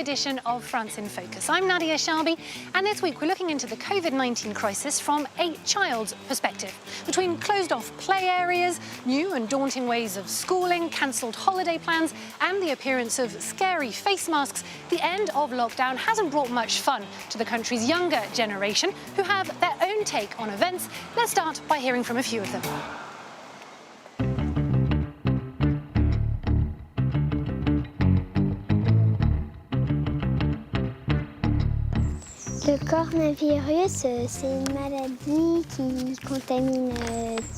edition of France in Focus. I'm Nadia Sharby, and this week we're looking into the COVID-19 crisis from a child's perspective. Between closed-off play areas, new and daunting ways of schooling, cancelled holiday plans, and the appearance of scary face masks, the end of lockdown hasn't brought much fun to the country's younger generation, who have their own take on events. Let's start by hearing from a few of them. Le coronavirus, c'est une maladie qui contamine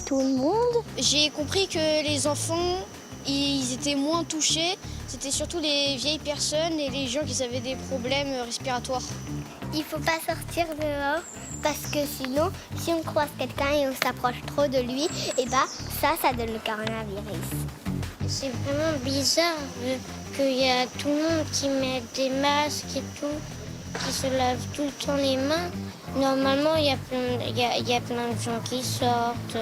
tout le monde. J'ai compris que les enfants, ils étaient moins touchés. C'était surtout les vieilles personnes et les gens qui avaient des problèmes respiratoires. Il ne faut pas sortir dehors parce que sinon, si on croise quelqu'un et on s'approche trop de lui, et ça donne le coronavirus. C'est vraiment bizarre qu'il y a tout le monde qui met des masques et tout, qui se lave tout le temps les mains. Normalement, il y a plein de gens qui sortent.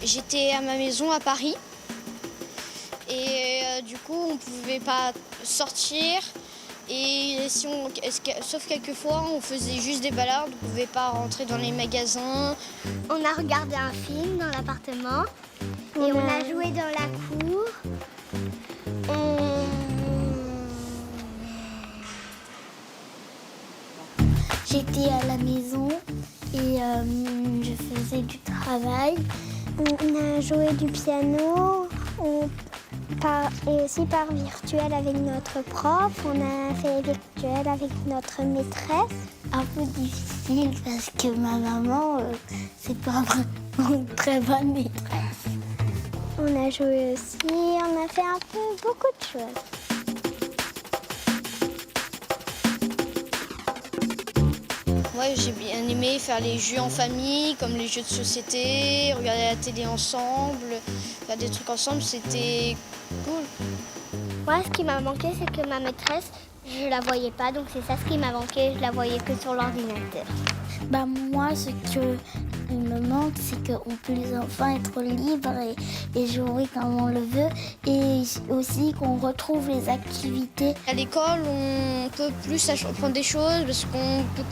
J'étais à ma maison à Paris et du coup, on ne pouvait pas sortir. Et sauf quelques fois, on faisait juste des balades, on ne pouvait pas rentrer dans les magasins. On a regardé un film dans l'appartement et on a joué dans la cour. J'étais à la maison et je faisais du travail. On a joué du piano et aussi par virtuel avec notre prof. On a fait virtuel avec notre maîtresse. Un peu difficile parce que ma maman, c'est pas vraiment une très bonne maîtresse. On a joué aussi, on a fait beaucoup de choses. Ouais, j'ai bien aimé faire les jeux en famille, comme les jeux de société, regarder la télé ensemble, faire des trucs ensemble, c'était cool. Moi, ce qui m'a manqué, c'est que ma maîtresse, je la voyais pas, donc c'est ça ce qui m'a manqué, je la voyais que sur l'ordinateur. Moi, ce que il me manque, c'est qu'on peut enfin être libre et jouer comme on le veut, et aussi qu'on retrouve les activités. À l'école, on peut plus apprendre des choses parce qu'on peut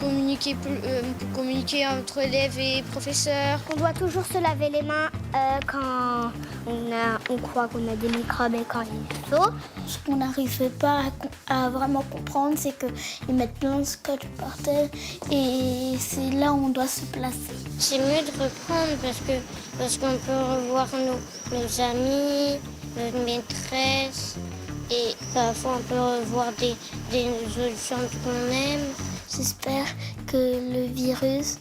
communiquer entre élèves et professeurs. On doit toujours se laver les mains quand on croit qu'on a des microbes et quand il faut. Ce qu'on n'arrive pas à vraiment comprendre, c'est qu'ils mettent plein de scotch par terre et c'est là où on doit se placer. C'est mieux de reprendre parce qu'on peut revoir nos amis, notre maîtresse et parfois on peut revoir des autres gens qu'on aime. J'espère que le virus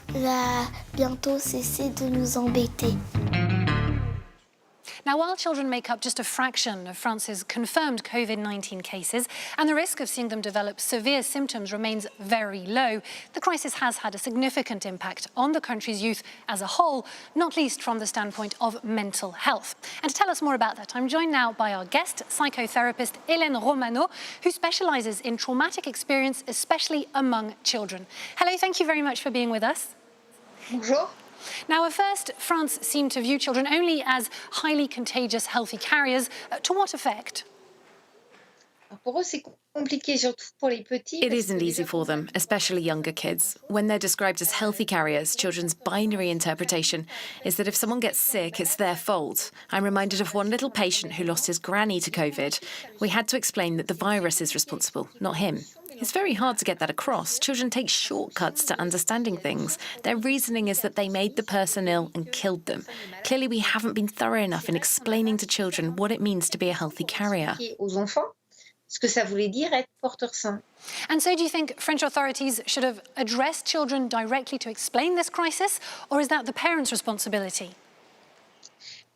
va bientôt cesser de nous embêter. Now, while children make up just a fraction of France's confirmed COVID-19 cases, and the risk of seeing them develop severe symptoms remains very low, the crisis has had a significant impact on the country's youth as a whole, not least from the standpoint of mental health. And to tell us more about that, I'm joined now by our guest, psychotherapist Hélène Romano, who specialises in traumatic experience, especially among children. Hello, thank you very much for being with us. Bonjour. Now, at first, France seemed to view children only as highly contagious, healthy carriers. To what effect? Pour eux, c'est compliqué, surtout pour les petits. It isn't easy for them, especially younger kids. When they're described as healthy carriers, children's binary interpretation is that if someone gets sick, it's their fault. I'm reminded of one little patient who lost his granny to COVID. We had to explain that the virus is responsible, not him. It's very hard to get that across. Children take shortcuts to understanding things. Their reasoning is that they made the person ill and killed them. Clearly, we haven't been thorough enough in explaining to children what it means to be a healthy carrier. Aux enfants, ce que ça voulait dire être porteur sain. And so do you think French authorities should have addressed children directly to explain this crisis, or is that the parents' responsibility?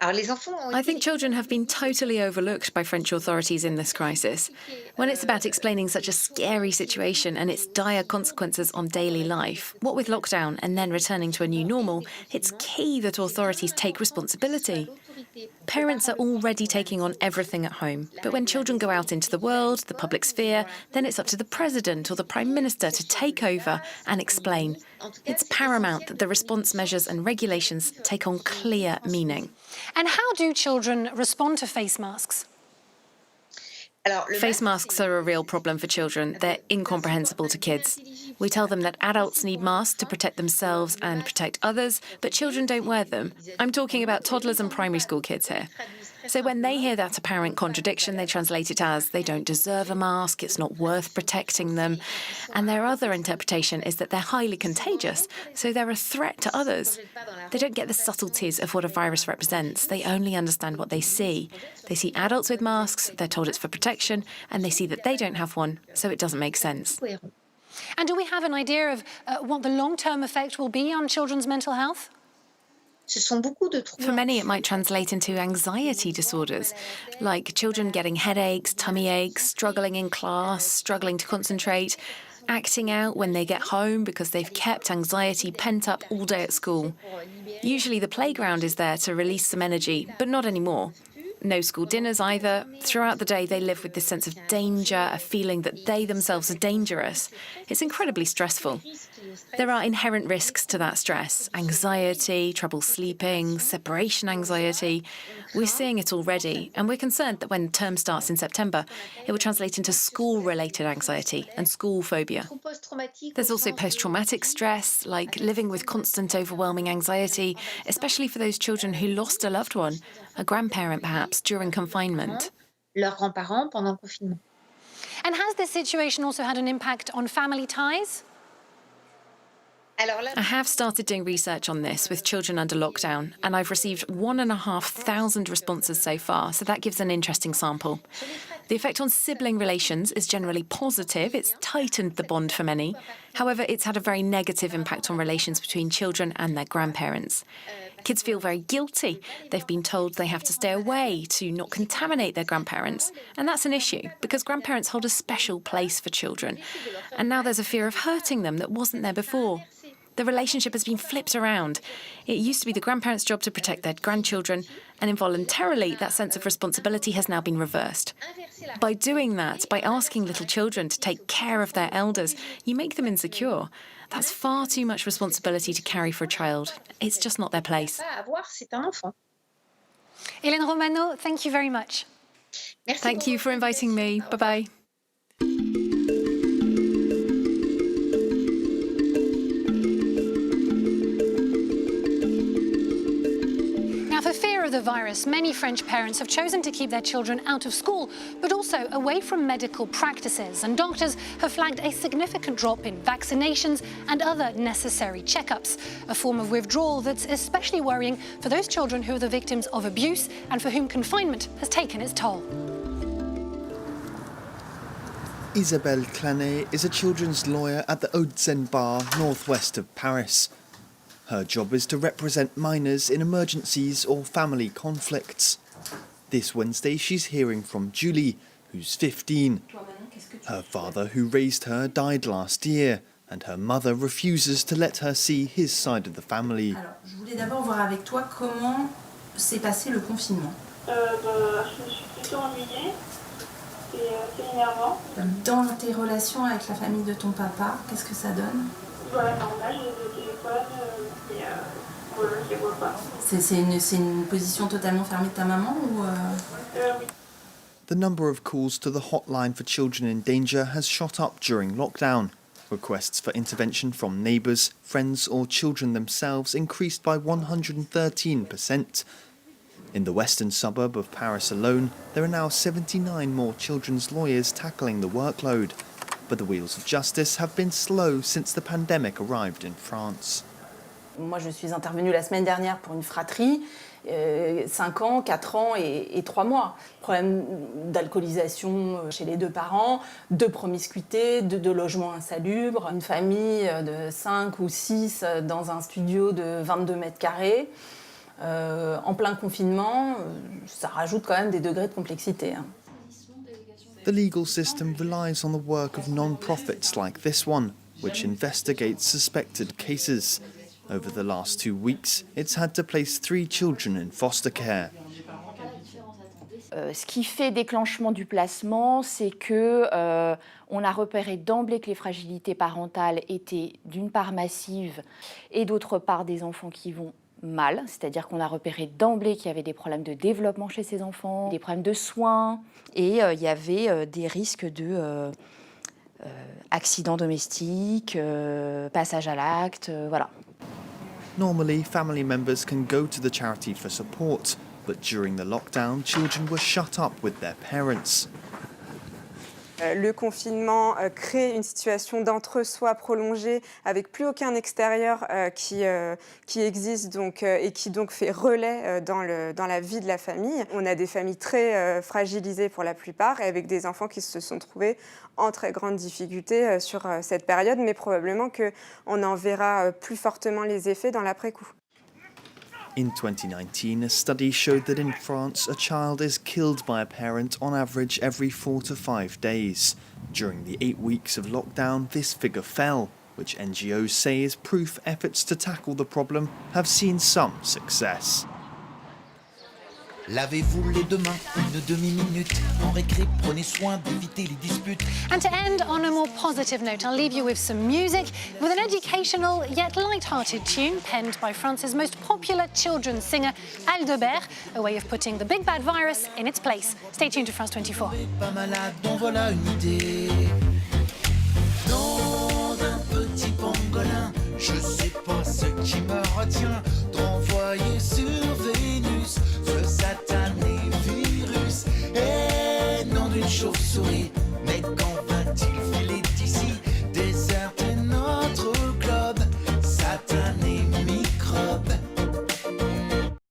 I think children have been totally overlooked by French authorities in this crisis. When it's about explaining such a scary situation and its dire consequences on daily life, what with lockdown and then returning to a new normal, it's key that authorities take responsibility. Parents are already taking on everything at home, but when children go out into the world, the public sphere, then it's up to the President or the Prime Minister to take over and explain. It's paramount that the response measures and regulations take on clear meaning. And how do children respond to face masks? Face masks are a real problem for children. They're incomprehensible to kids. We tell them that adults need masks to protect themselves and protect others, but children don't wear them. I'm talking about toddlers and primary school kids here. So when they hear that apparent contradiction, they translate it as they don't deserve a mask, it's not worth protecting them. And their other interpretation is that they're highly contagious, so they're a threat to others. They don't get the subtleties of what a virus represents. They only understand what they see. They see adults with masks, they're told it's for protection, and they see that they don't have one, so it doesn't make sense. And do we have an idea of what the long-term effect will be on children's mental health? For many, it might translate into anxiety disorders, like children getting headaches, tummy aches, struggling in class, struggling to concentrate, acting out when they get home because they've kept anxiety pent up all day at school. Usually the playground is there to release some energy, but not anymore. No school dinners either. Throughout the day, they live with this sense of danger, a feeling that they themselves are dangerous. It's incredibly stressful. There are inherent risks to that stress: anxiety, trouble sleeping, separation anxiety. We're seeing it already, and we're concerned that when term starts in September, it will translate into school-related anxiety and school phobia. There's also post-traumatic stress, like living with constant overwhelming anxiety, especially for those children who lost a loved one, a grandparent perhaps, during confinement. Leurs grands-parents pendant le confinement. And has this situation also had an impact on family ties? I have started doing research on this with children under lockdown, and I've received 1,500 responses so far, so that gives an interesting sample. The effect on sibling relations is generally positive. It's tightened the bond for many. However, it's had a very negative impact on relations between children and their grandparents. Kids feel very guilty. They've been told they have to stay away to not contaminate their grandparents. And that's an issue, because grandparents hold a special place for children. And now there's a fear of hurting them that wasn't there before. The relationship has been flipped around. It used to be the grandparents' job to protect their grandchildren, and involuntarily that sense of responsibility has now been reversed. By doing that, by asking little children to take care of their elders, you make them insecure. That's far too much responsibility to carry for a child. It's just not their place. Hélène Romano, thank you very much. Thank you for inviting me. Bye-bye. Now, for fear of the virus, many French parents have chosen to keep their children out of school, but also away from medical practices. And doctors have flagged a significant drop in vaccinations and other necessary checkups, a form of withdrawal that's especially worrying for those children who are the victims of abuse and for whom confinement has taken its toll. Isabelle Clanet is a children's lawyer at the Haute-Seine Bar, northwest of Paris. Her job is to represent minors in emergencies or family conflicts. This Wednesday, she's hearing from Julie, who's 15. Her father, who raised her, died last year, and her mother refuses to let her see his side of the family. Alors, je voulais d'abord voir avec toi comment s'est passé le confinement. Je me suis plutôt ennuyée. C'est énervant. Dans tes relations avec la famille de ton papa, qu'est-ce que ça donne? Voilà, normal, j'ai le téléphone et voilà, je les vois pas. C'est une position totalement fermée de ta maman ou Oui. The number of calls to the hotline for children in danger has shot up during lockdown. Requests for intervention from neighbours, friends or children themselves increased by 113%. In the western suburb of Paris alone, there are now 79 more children's lawyers tackling the workload. But the wheels of justice have been slow since the pandemic arrived in France. Moi, je suis intervenue la semaine dernière pour une fratrie, 5 ans, 4 ans et 3 mois. Problème d'alcoolisation chez les deux parents, de promiscuité, de logements insalubres, une famille de 5 ou 6 dans un studio de 22 mètres carrés. En plein confinement, ça rajoute quand même des degrés de complexité. The legal system relies on the work of non-profits like this one, which investigates suspected cases. Over the last 2 weeks, it's had to place 3 children in foster care. Ce qui fait déclenchement du placement, c'est que on a repéré d'emblée que les fragilités parentales étaient d'une part massives et d'autre part des enfants qui vont mal, c'est-à-dire qu'on a repéré d'emblée qu'il y avait des problèmes de développement chez ces enfants, des problèmes de soins, et il y avait des risques de accidents domestiques, passage à l'acte, voilà. Normally, family members can go to the charity for support, but during the lockdown, children were shut up with their parents. Le confinement crée une situation d'entre-soi prolongée avec plus aucun extérieur qui existe donc, et qui donc fait relais dans la vie de la famille. On a des familles très fragilisées pour la plupart et avec des enfants qui se sont trouvés en très grande difficulté sur cette période, mais probablement qu'on en verra plus fortement les effets dans l'après-coup. In 2019, a study showed that in France, a child is killed by a parent on average every 4 to 5 days. During the 8 weeks of lockdown, this figure fell, which NGOs say is proof efforts to tackle the problem have seen some success. Lavez-vous les deux mains, une demi-minute. En récré, prenez soin d'éviter les disputes. And to end on a more positive note, I'll leave you with some music, with an educational yet light-hearted tune penned by France's most popular children's singer, Aldebert, a way of putting the big bad virus in its place. Stay tuned to France 24. Pas malade, bon voilà une idée. Dans un petit pangolin, je sais pas ce qui me retient.